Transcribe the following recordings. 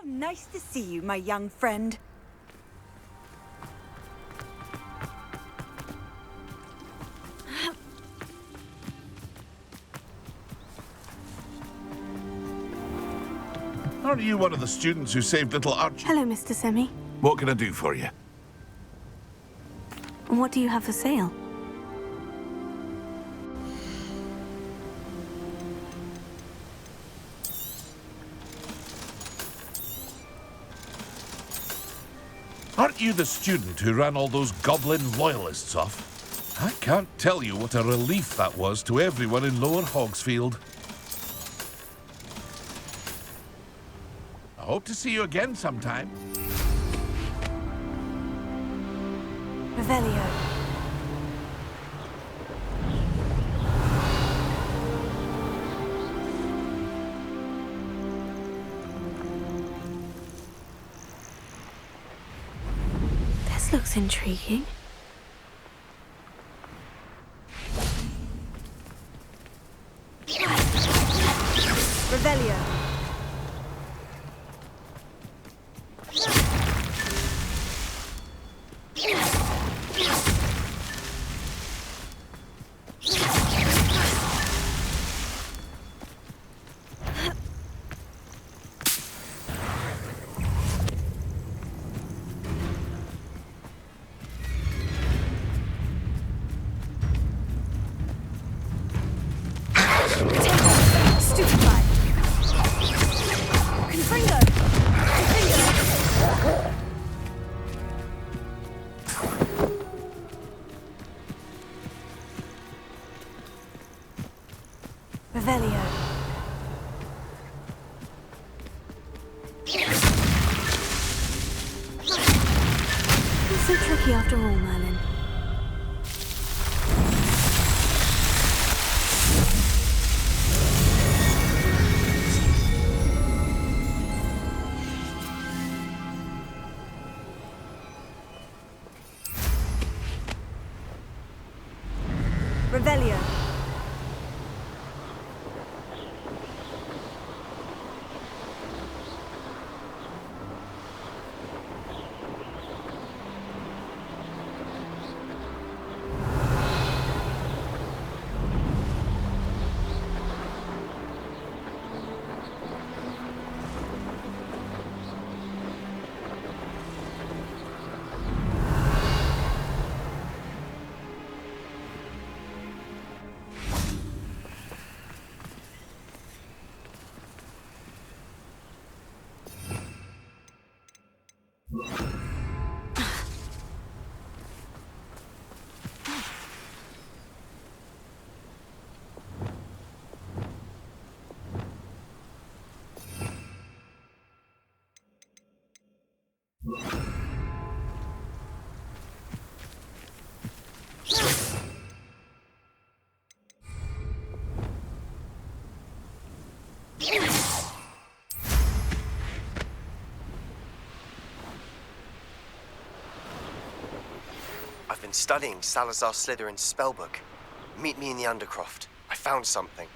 Nice to see you, my young friend. Aren't you one of the students who saved little Archie? Hello, Mr. Semi. What can I do for you? What do you have for sale? Aren't you the student who ran all those goblin loyalists off? I can't tell you what a relief that was to everyone in Lower Hogsfield. I hope to see you again sometime. Revelio. This looks intriguing. Revelio. Stupefy. Confringo. Confringo. Revelio. It's so tricky after all, Merlin. Revelio. I've been studying Salazar Slytherin's spellbook. Meet me in the Undercroft. I found something.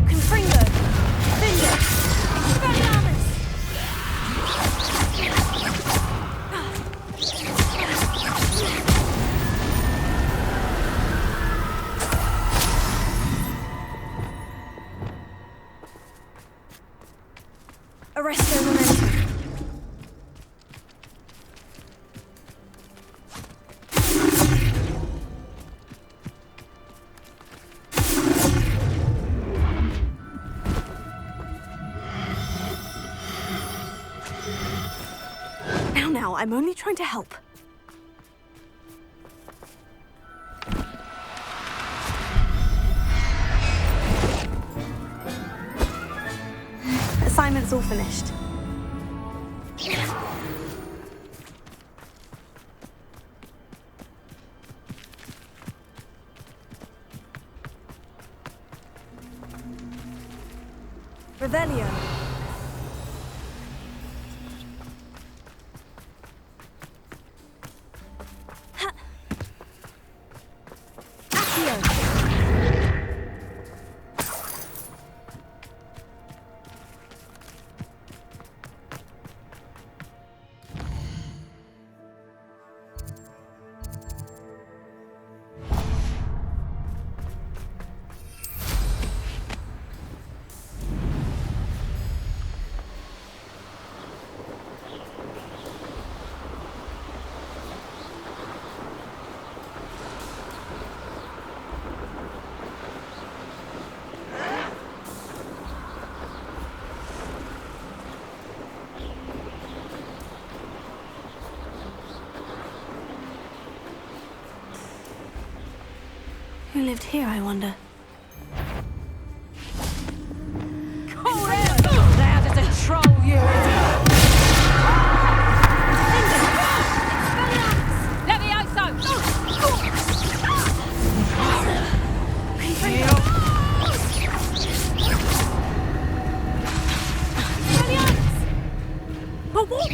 Confringo. Finger. Expelliarmus. Arresto momentum. Now, I'm only trying to help. Assignment's all finished. Revelio. Who lived here, I wonder? How does a troll you? But what?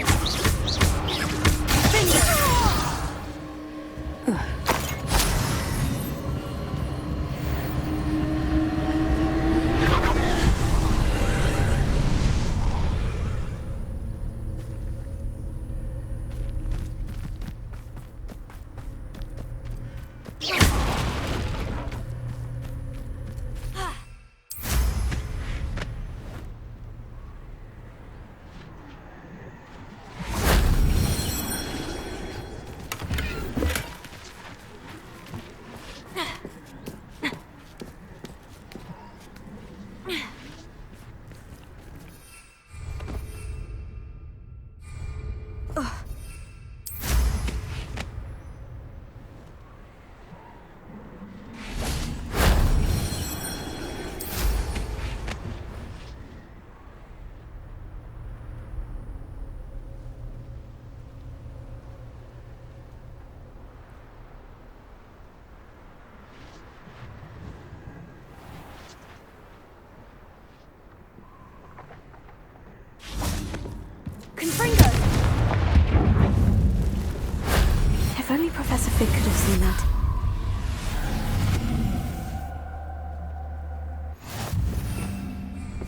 If only Professor Fig could have seen that.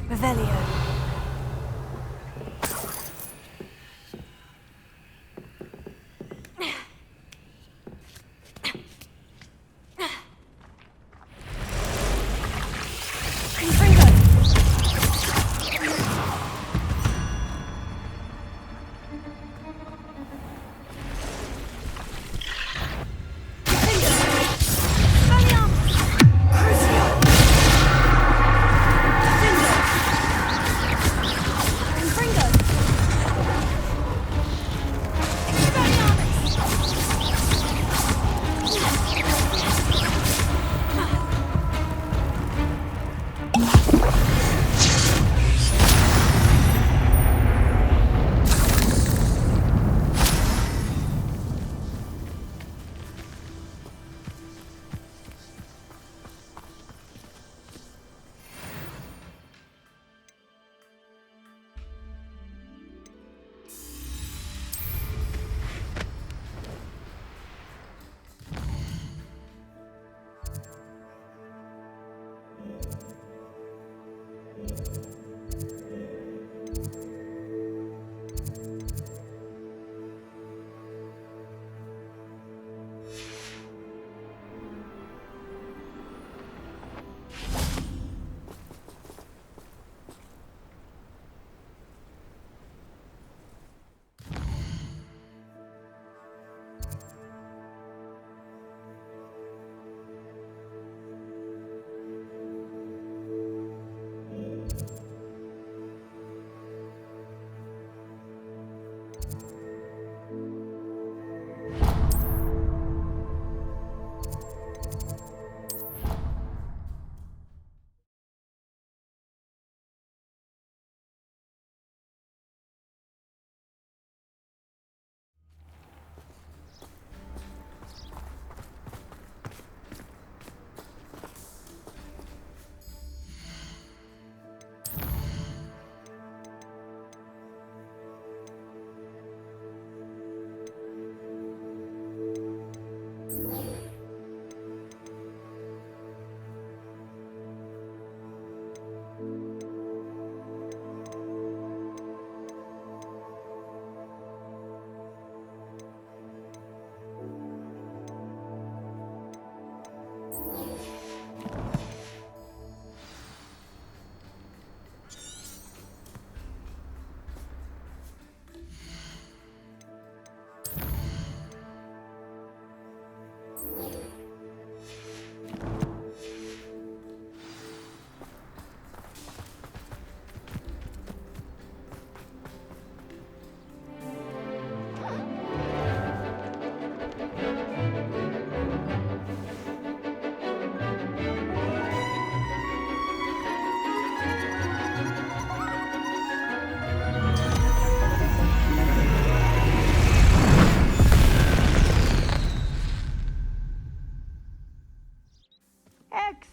Revelio.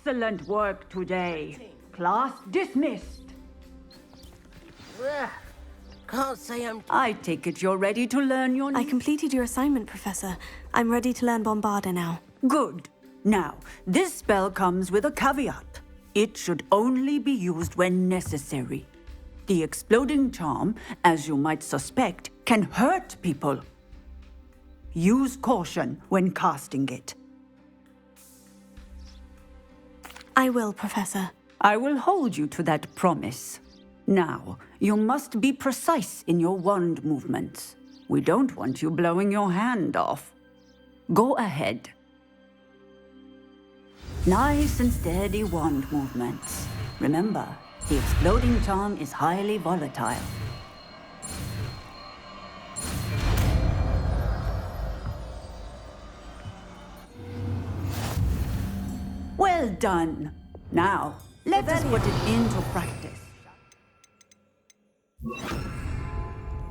Excellent work today. Class dismissed. Can't say I'm... I take it you're ready to learn your... I completed your assignment, Professor. I'm ready to learn Bombarda now. Good. Now, this spell comes with a caveat. It should only be used when necessary. The exploding charm, as you might suspect, can hurt people. Use caution when casting it. I will, Professor. I will hold you to that promise. Now, you must be precise in your wand movements. We don't want you blowing your hand off. Go ahead. Nice and steady wand movements. Remember, the exploding charm is highly volatile. Well done. Now, let us put it into practice.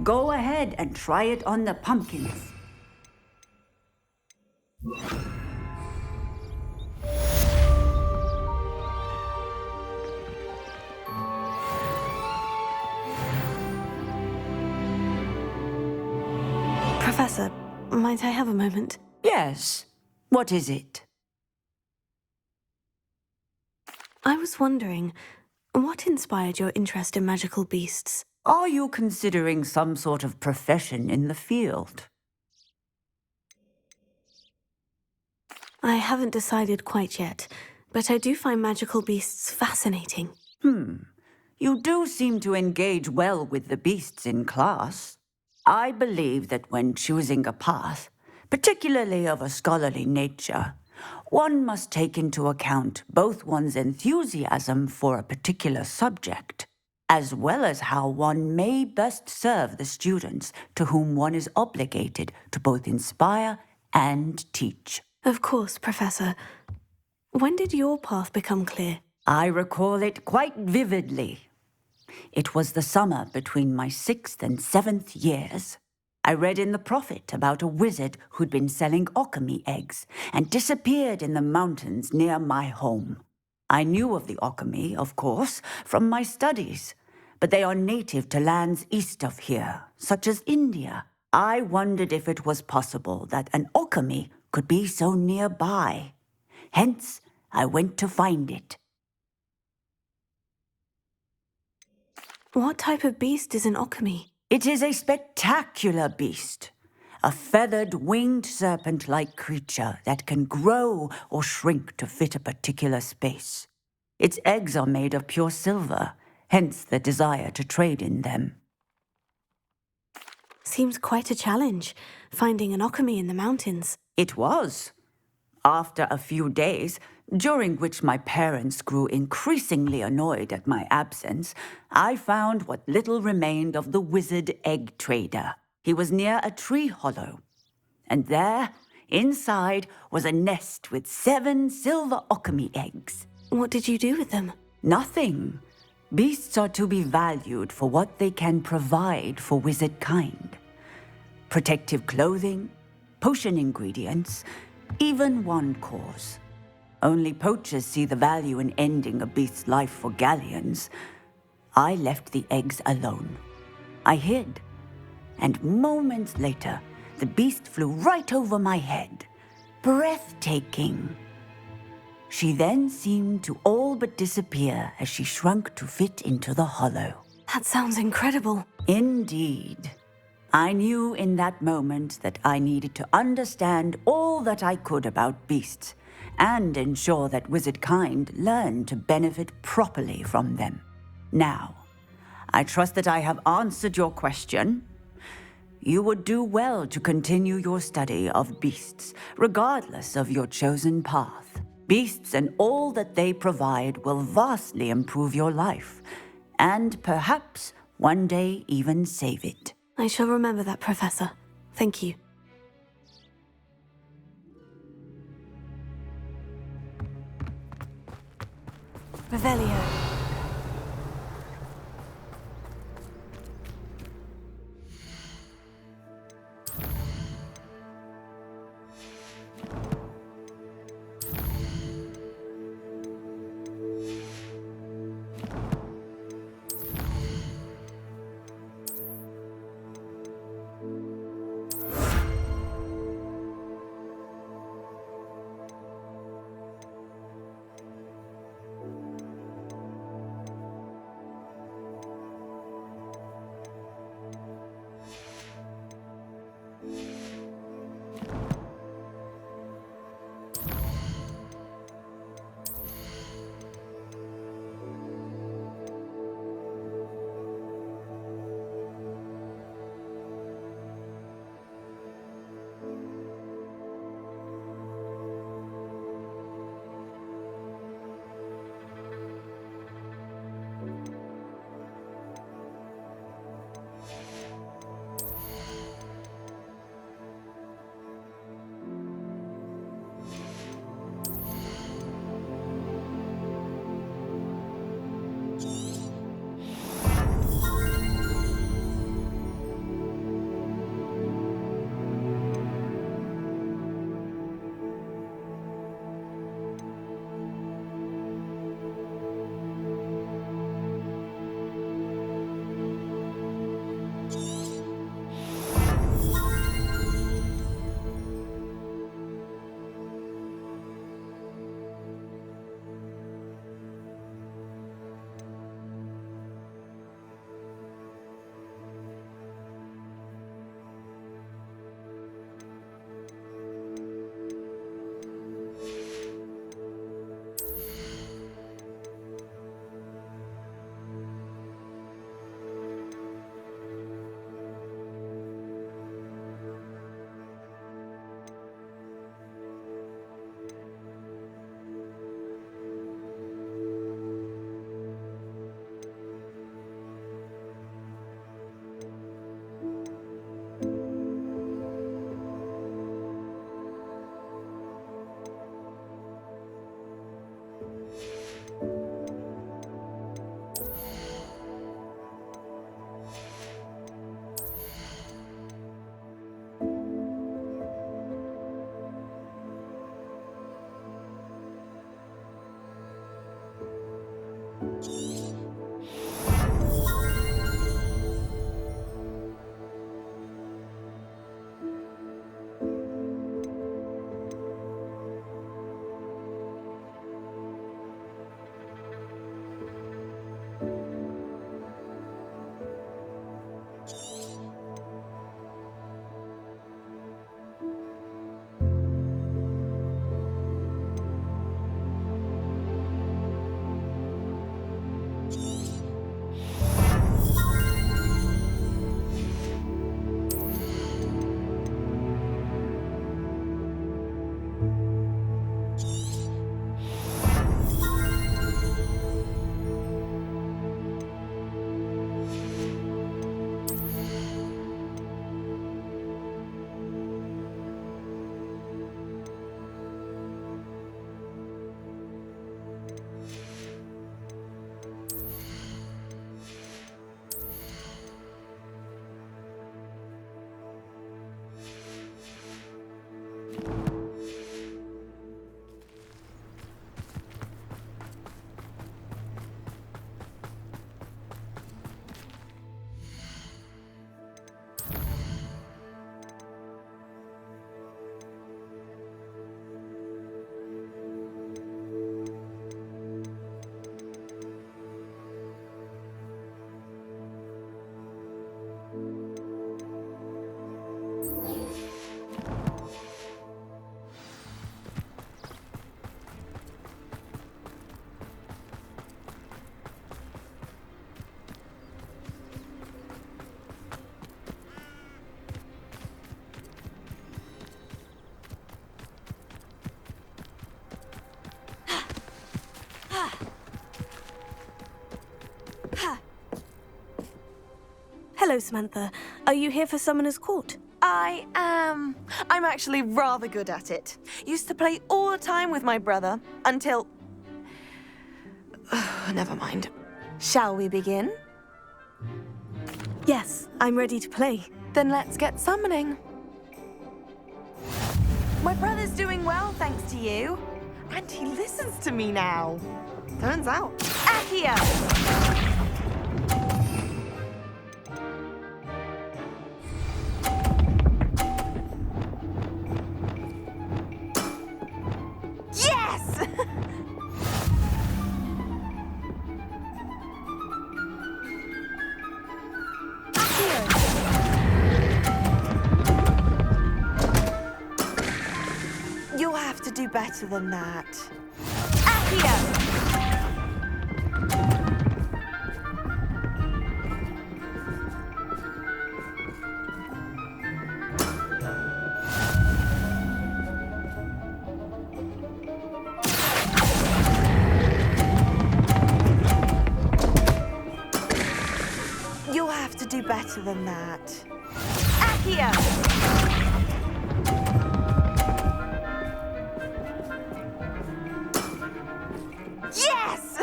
Go ahead and try it on the pumpkins. Professor, might I have a moment? Yes. What is it? I was wondering, what inspired your interest in magical beasts? Are you considering some sort of profession in the field? I haven't decided quite yet, but I do find magical beasts fascinating. You do seem to engage well with the beasts in class. I believe that when choosing a path, particularly of a scholarly nature, one must take into account both one's enthusiasm for a particular subject, as well as how one may best serve the students to whom one is obligated to both inspire and teach. Of course, Professor. When did your path become clear? I recall it quite vividly. It was the summer between my 6th and 7th years. I read in the Prophet about a wizard who'd been selling alchemy eggs and disappeared in the mountains near my home. I knew of the alchemy, of course, from my studies, but they are native to lands east of here, such as India. I wondered if it was possible that an alchemy could be so nearby. Hence, I went to find it. What type of beast is an alchemy? It is a spectacular beast, a feathered, winged serpent-like creature that can grow or shrink to fit a particular space. Its eggs are made of pure silver, hence the desire to trade in them. Seems quite a challenge, finding an alchemy in the mountains. It was. After a few days, during which my parents grew increasingly annoyed at my absence, I found what little remained of the wizard egg trader. He was near a tree hollow, and there, inside, was a nest with 7 silver alchemy eggs. What did you do with them? Nothing. Beasts are to be valued for what they can provide for wizard kind. Protective clothing, potion ingredients, even wand cores. Only poachers see the value in ending a beast's life for galleons. I left the eggs alone. I hid, and moments later, the beast flew right over my head. Breathtaking. She then seemed to all but disappear as she shrunk to fit into the hollow. That sounds incredible. Indeed. I knew in that moment that I needed to understand all that I could about beasts and ensure that wizard kind learned to benefit properly from them. Now, I trust that I have answered your question. You would do well to continue your study of beasts, regardless of your chosen path. Beasts and all that they provide will vastly improve your life, and perhaps one day even save it. I shall remember that, Professor. Thank you. Revelio. Hello, Samantha. Are you here for Summoner's Court? I am. I'm actually rather good at it. Used to play all the time with my brother until... Never mind. Shall we begin? Yes, I'm ready to play. Then let's get summoning. My brother's doing well, thanks to you. And he listens to me now. Turns out. Accio! Yes! You'll have to do better than that. Accio! You'll have to do better than that. Accio! Yes!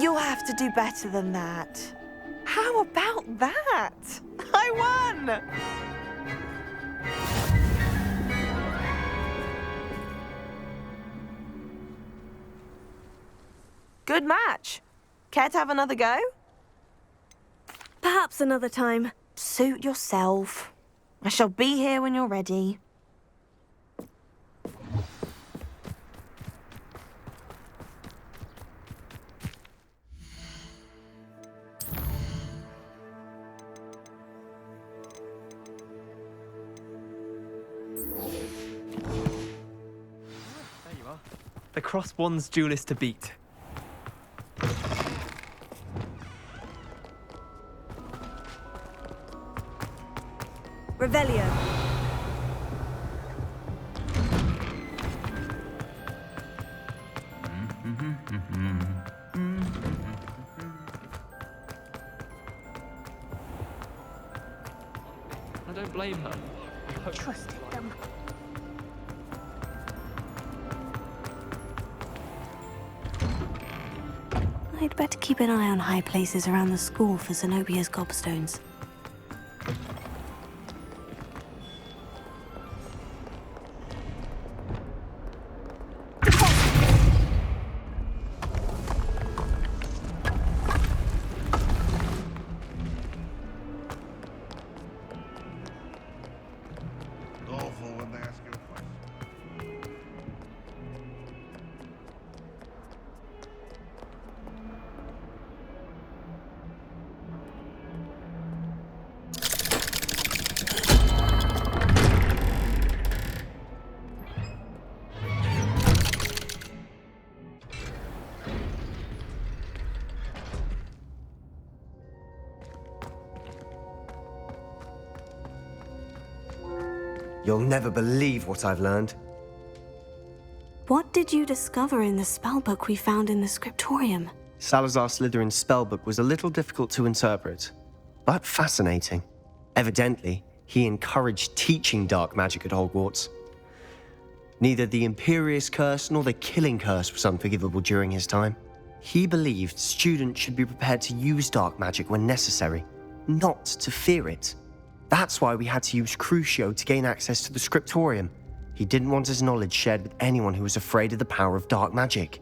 You'll have to do better than that. How about that? I won! Good match. Care to have another go? Perhaps another time. Suit yourself. I shall be here when you're ready. There you are. The cross-wands duelist to beat. Revelio. I don't blame her. I trusted them. I'd better keep an eye on high places around the school for Zenobia's gobstones. Awful when they ask you a question. You'll never believe what I've learned. What did you discover in the spellbook we found in the scriptorium? Salazar Slytherin's spellbook was a little difficult to interpret, but fascinating. Evidently, he encouraged teaching dark magic at Hogwarts. Neither the Imperious Curse nor the Killing Curse was unforgivable during his time. He believed students should be prepared to use dark magic when necessary, not to fear it. That's why we had to use Crucio to gain access to the scriptorium. He didn't want his knowledge shared with anyone who was afraid of the power of dark magic.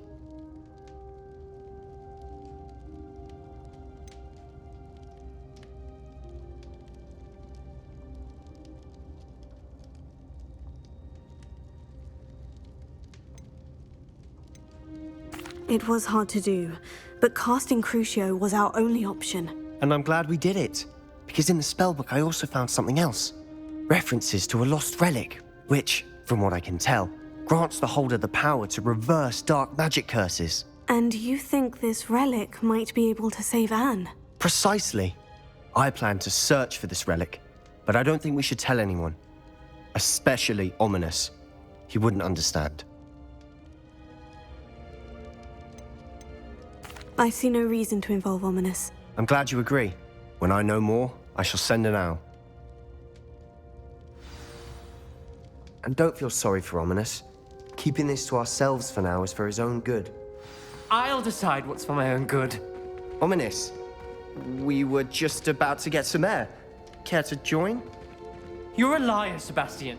It was hard to do, but casting Crucio was our only option. And I'm glad we did it, because in the spellbook I also found something else. References to a lost relic, which, from what I can tell, grants the holder the power to reverse dark magic curses. And you think this relic might be able to save Anne? Precisely. I plan to search for this relic, but I don't think we should tell anyone. especially ominous. He wouldn't understand. I see no reason to involve Ominous. I'm glad you agree. When I know more, I shall send an owl. And don't feel sorry for Ominous. Keeping this to ourselves for now is for his own good. I'll decide what's for my own good. Ominous, we were just about to get some air. Care to join? You're a liar, Sebastian.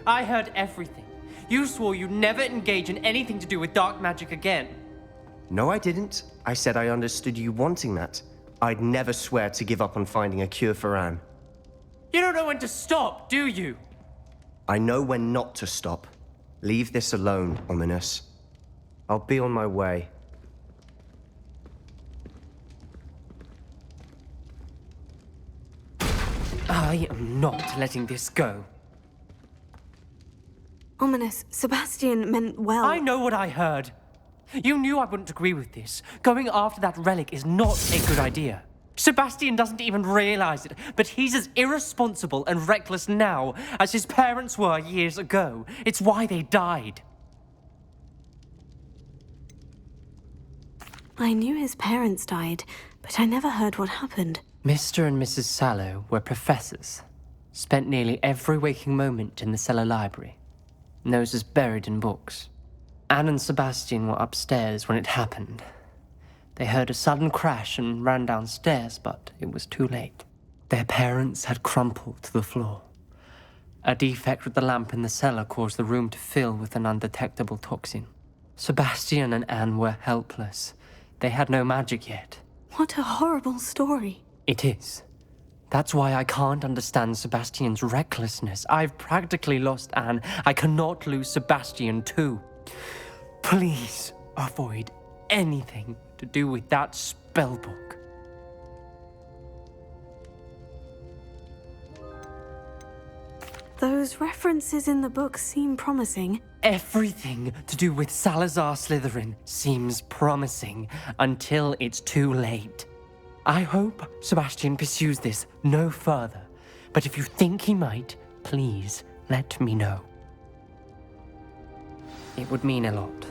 I heard everything. You swore you'd never engage in anything to do with dark magic again. No, I didn't. I said I understood you wanting that. I'd never swear to give up on finding a cure for Anne. You don't know when to stop, do you? I know when not to stop. Leave this alone, Ominous. I'll be on my way. I am not letting this go. Ominous, Sebastian meant well. I know what I heard. You knew I wouldn't agree with this. Going after that relic is not a good idea. Sebastian doesn't even realize it, but he's as irresponsible and reckless now as his parents were years ago. It's why they died. I knew his parents died, but I never heard what happened. Mr. and Mrs. Sallow were professors. Spent nearly every waking moment in the cellar library. Noses buried in books. Anne and Sebastian were upstairs when it happened. They heard a sudden crash and ran downstairs, but it was too late. Their parents had crumpled to the floor. A defect with the lamp in the cellar caused the room to fill with an undetectable toxin. Sebastian and Anne were helpless. They had no magic yet. What a horrible story. It is. That's why I can't understand Sebastian's recklessness. I've practically lost Anne. I cannot lose Sebastian too. Please avoid anything to do with that spellbook. Those references in the book seem promising. Everything to do with Salazar Slytherin seems promising until it's too late. I hope Sebastian pursues this no further, but if you think he might, please let me know. It would mean a lot.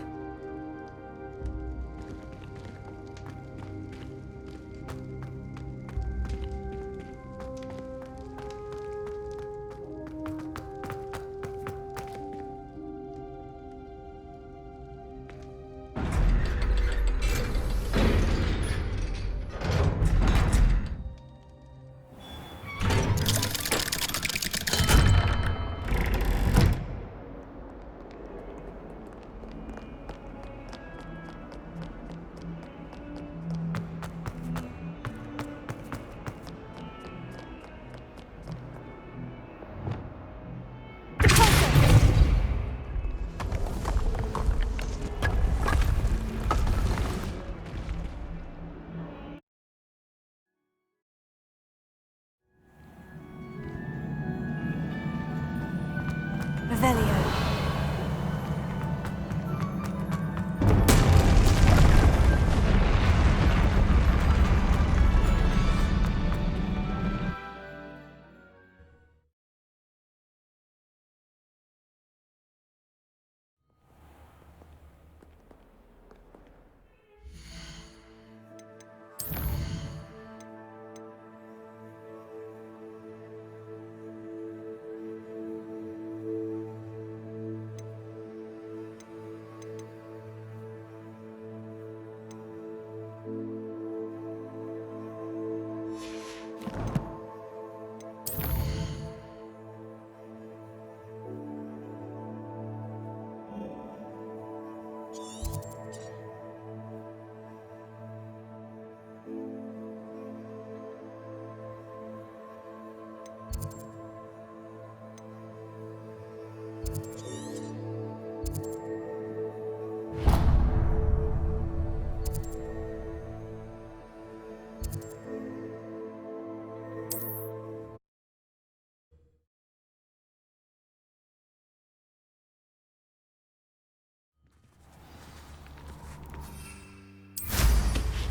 Revelio.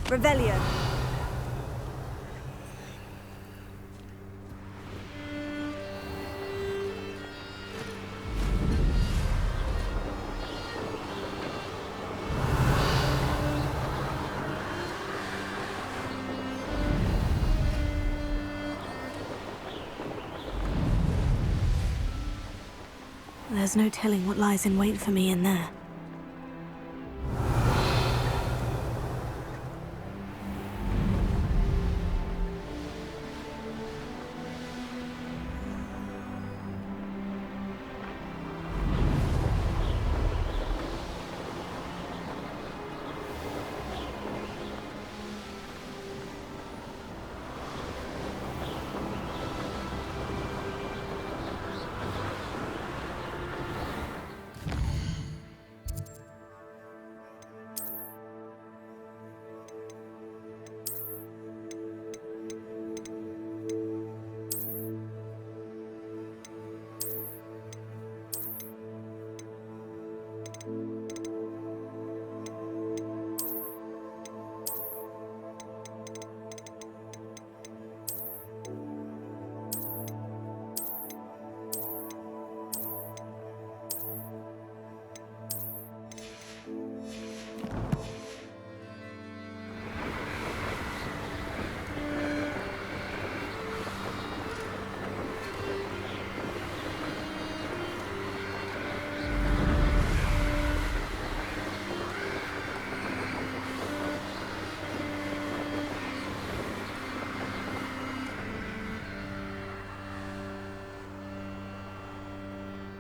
Revelio. There's no telling what lies in wait for me in there.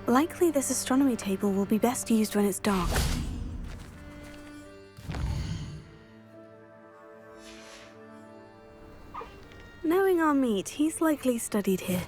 Likely this astronomy table will be best used when it's dark. Knowing our meat, he's likely studied here.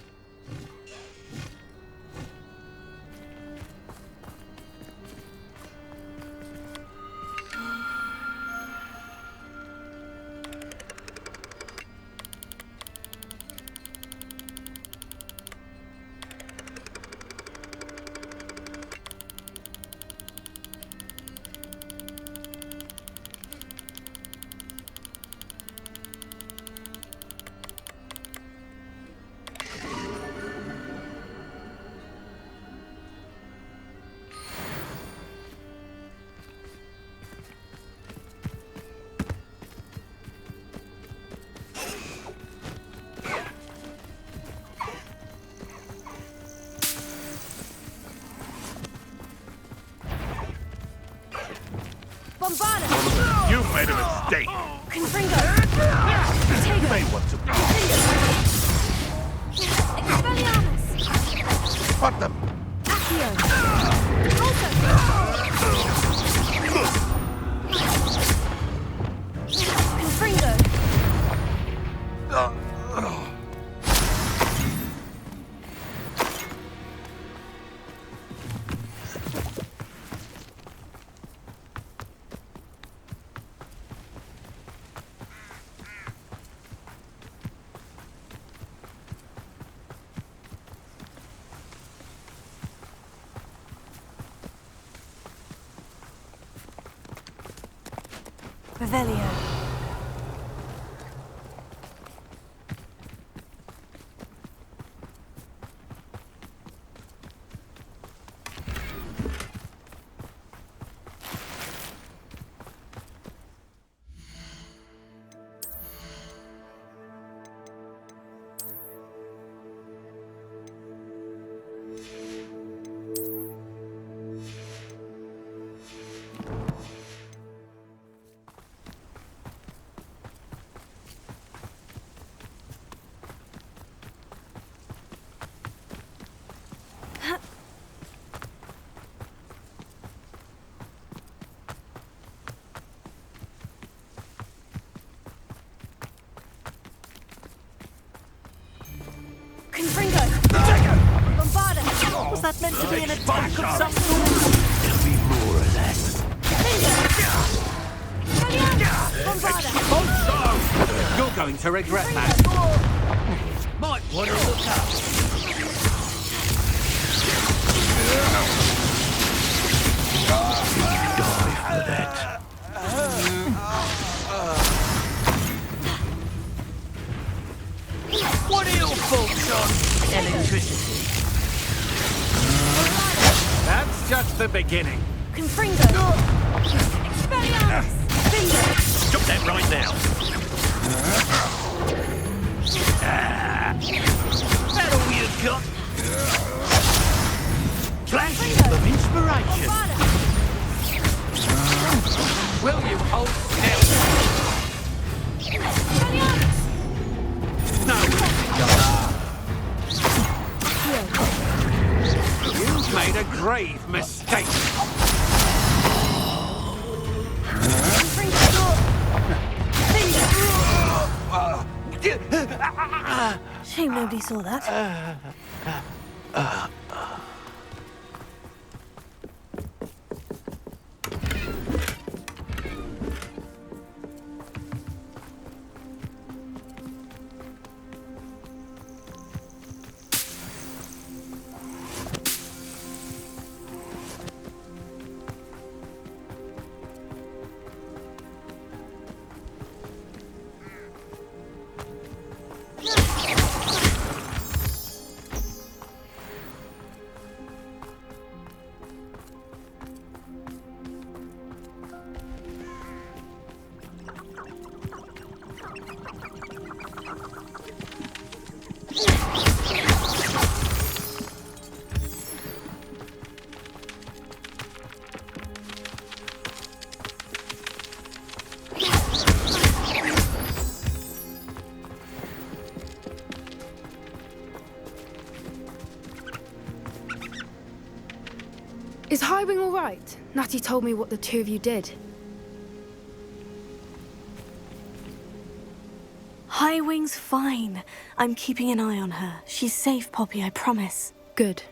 You've made a mistake. Confringo! You may want to... Expelliarmus! Spot them! Accio! Confringo! Revelio. Confringo! Bombarda! Was that meant to be an attack of some sort? It'll be more or less. Bombarda! You're going to regret that. Might want to look up. Die for that. What are your thoughts on electricity? That's just the beginning. Confringo! Expelliarmus! Bingo! Stop that right now. That all you've got? Flash! a grave mistake. Shame nobody saw that. Is Highwing all right? Natty told me what the two of you did. Highwing's fine. I'm keeping an eye on her. She's safe, Poppy, I promise. Good.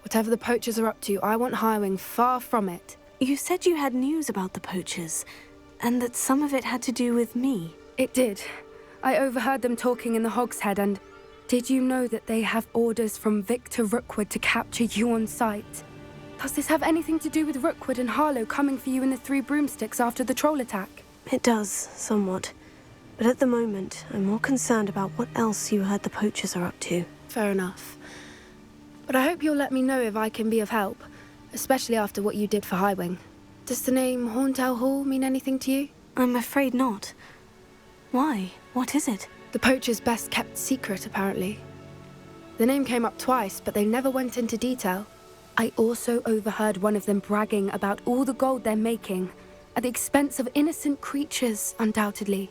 Whatever the poachers are up to, I want Highwing far from it. You said you had news about the poachers, and that some of it had to do with me. It did. I overheard them talking in the Hogshead, and did you know that they have orders from Victor Rookwood to capture you on sight? Does this have anything to do with Rookwood and Harlow coming for you in the Three Broomsticks after the troll attack? It does, somewhat. But at the moment, I'm more concerned about what else you heard the poachers are up to. Fair enough. But I hope you'll let me know if I can be of help, especially after what you did for Highwing. Does the name Horntail Hall mean anything to you? I'm afraid not. Why? What is it? The poachers' best kept secret, apparently. The name came up twice, but they never went into detail. I also overheard one of them bragging about all the gold they're making, at the expense of innocent creatures, undoubtedly.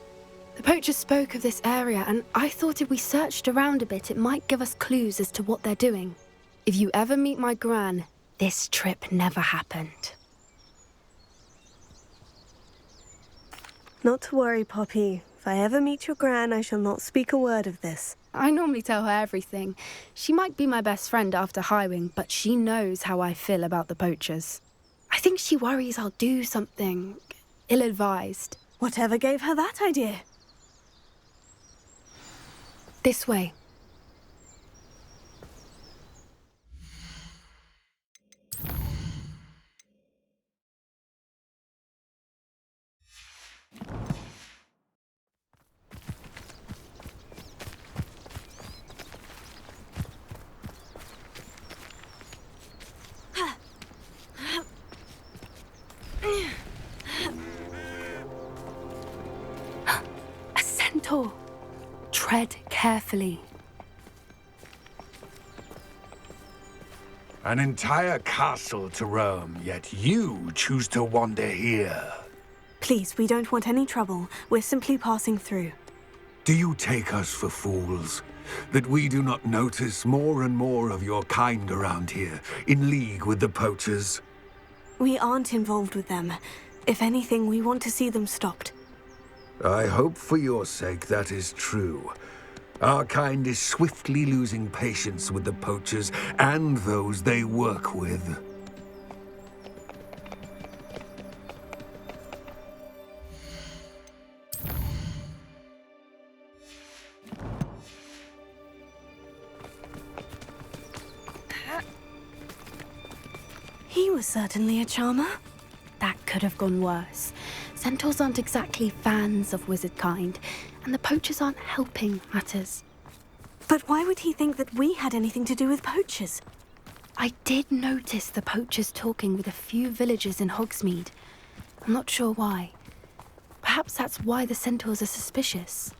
The poachers spoke of this area, and I thought if we searched around a bit, it might give us clues as to what they're doing. If you ever meet my gran, this trip never happened. Not to worry, Poppy. If I ever meet your gran, I shall not speak a word of this. I normally tell her everything. She might be my best friend after Highwing, but she knows how I feel about the poachers. I think she worries I'll do something ill-advised. Whatever gave her that idea? This way. A centaur. Tread carefully. An entire castle to roam, yet you choose to wander here. Please, we don't want any trouble. We're simply passing through. Do you take us for fools? That we do not notice more and more of your kind around here, in league with the poachers? We aren't involved with them. If anything, we want to see them stopped. I hope for your sake that is true. Our kind is swiftly losing patience with the poachers and those they work with. He was certainly a charmer. That could have gone worse. Centaurs aren't exactly fans of wizard kind, and the poachers aren't helping matters. But why would he think that we had anything to do with poachers? I did notice the poachers talking with a few villagers in Hogsmeade. I'm not sure why. Perhaps that's why the centaurs are suspicious.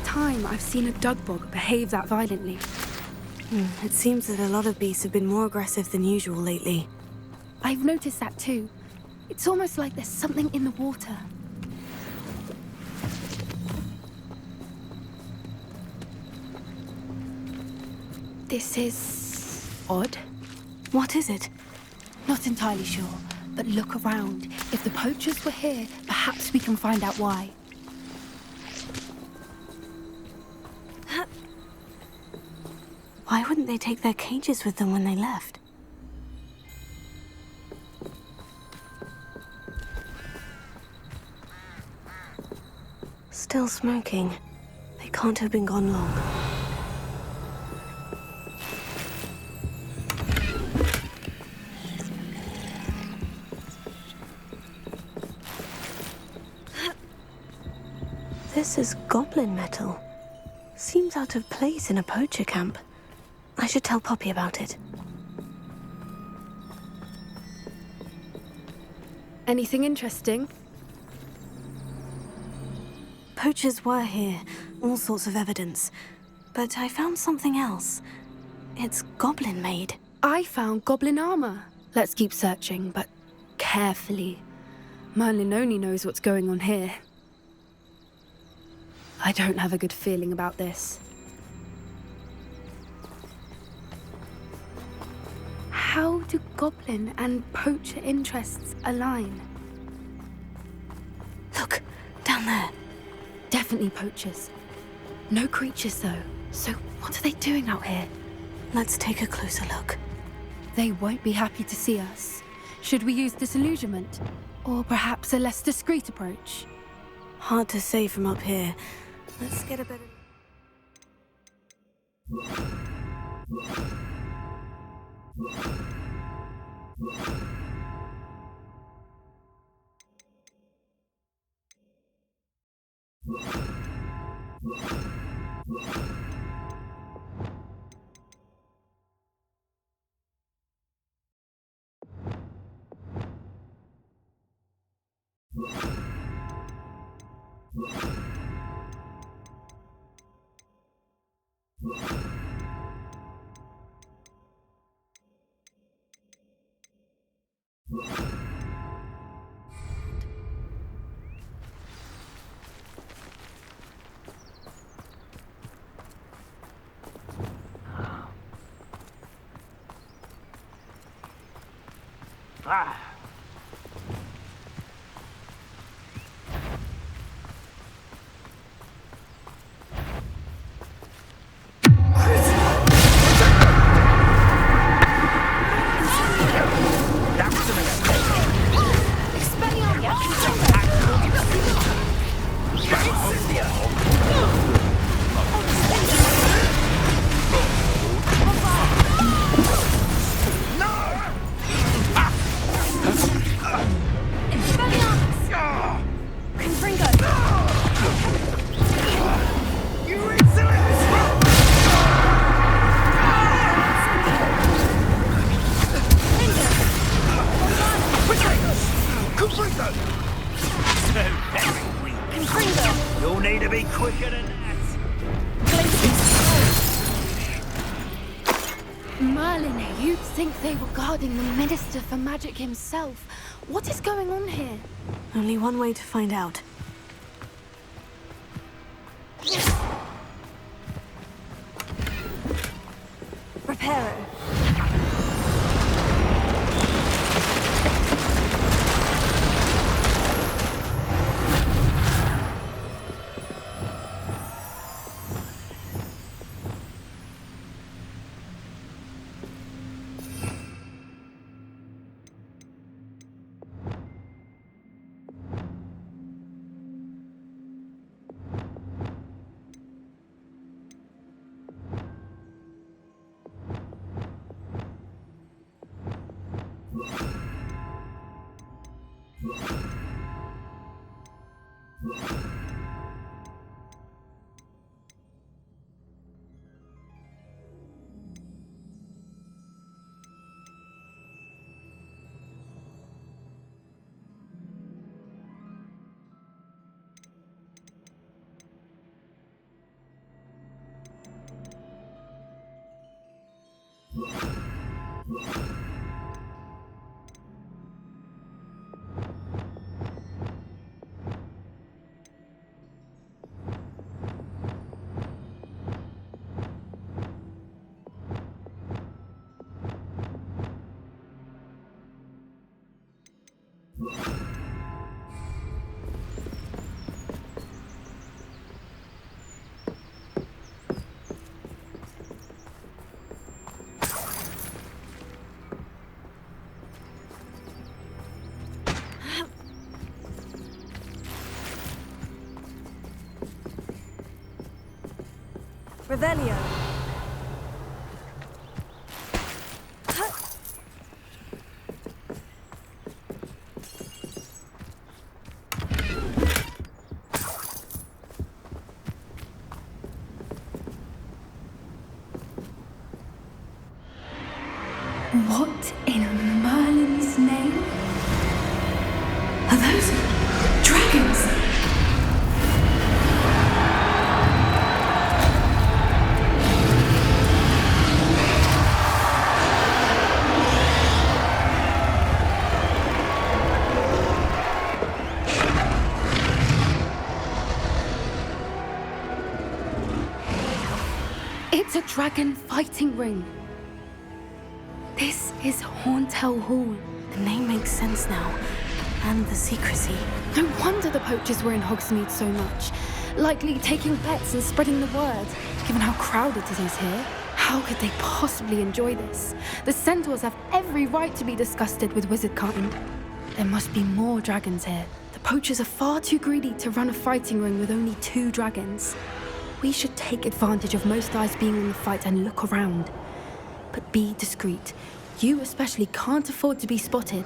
time I've seen a dugbog behave that violently. It seems that a lot of beasts have been more aggressive than usual lately. I've noticed that too. It's almost like there's something in the water. This is odd. What is it? Not entirely sure, but look around. If the poachers were here, perhaps we can find out why. Why wouldn't they take their cages with them when they left? Still smoking. They can't have been gone long. This is goblin metal. Seems out of place in a poacher camp. I should tell Poppy about it. Anything interesting? Poachers were here, all sorts of evidence. But I found something else. It's goblin-made. I found goblin armor. Let's keep searching, but carefully. Merlin only knows what's going on here. I don't have a good feeling about this. How do goblin and poacher interests align? Look, down there. Definitely poachers. No creatures, though. So what are they doing out here? Let's take a closer look. They won't be happy to see us. Should we use disillusionment? Or perhaps a less discreet approach? Hard to say from up here. Let's get a better... You'll need to be quicker than that. Merlin, you'd think they were guarding the Minister for Magic himself. What is going on here? Only one way to find out. Reparo. Revelio. What in Merlin's name? Are those dragons? It's a dragon fighting ring. This is Horntail Hall. The name makes sense now. And the secrecy. No wonder the poachers were in Hogsmeade so much. Likely taking bets and spreading the word, given how crowded it is here. How could they possibly enjoy this? The centaurs have every right to be disgusted with wizard kind. There must be more dragons here. The poachers are far too greedy to run a fighting ring with only 2 dragons. We should take advantage of most eyes being on the fight and look around. But be discreet. You especially can't afford to be spotted.